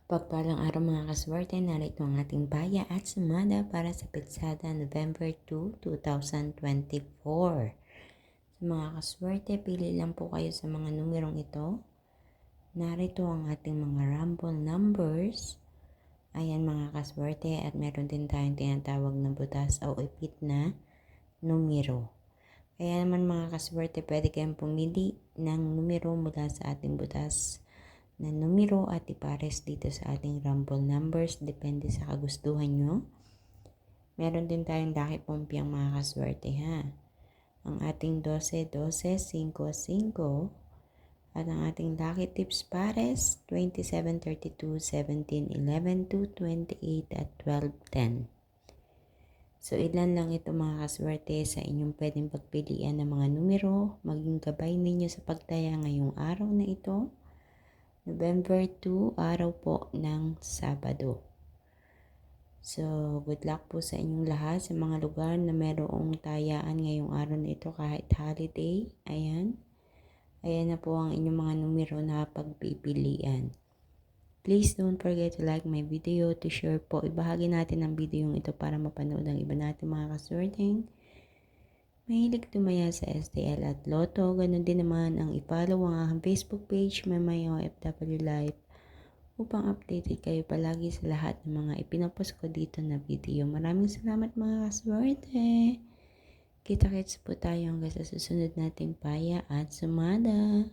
Pagpalang araw mga kaswerte, narito ang ating paya at sumada para sa pitsada November 2, 2024. Sa mga kaswerte, pili lang po kayo sa mga numerong ito. Narito ang ating mga rumble numbers. Ayan mga kaswerte, at meron din tayong tinatawag na butas o ipit na numero. Kaya naman mga kaswerte, pwede kayong pumili ng numero mula sa ating butas na numero at ipares dito sa ating rumble numbers. Depende sa kagustuhan nyo. Meron din tayong lucky pompiang mga kaswerte ha. Ang ating 12, 12, 5, 5. At ang ating lucky tips pares 27, 32, 17, 11, 2, 28 at 12, 10. So ilan lang ito mga kaswerte sa inyong pwedeng pagpilian ng mga numero. Maging gabay ninyo sa pagtaya ngayong araw na ito. November 2, araw po ng Sabado. So, good luck po sa inyong lahat sa mga lugar na merong tayaan ngayong araw na ito kahit holiday. Ayan. Ayan na po ang inyong mga numero na pagpipilian. Please don't forget to like my video, to share po. Ibahagi natin ang video ito para mapanood ang iba natin mga kaswerteng mahilig tumaya sa STL at Lotto. Ganun din naman ang i-follow ang aking Facebook page, Mamay OFW Life, upang updated kayo palagi sa lahat ng mga ipinapost ko dito na video. Maraming salamat mga kaswerte. Kita-kits po tayo hanggang sa susunod nating paya at sumada.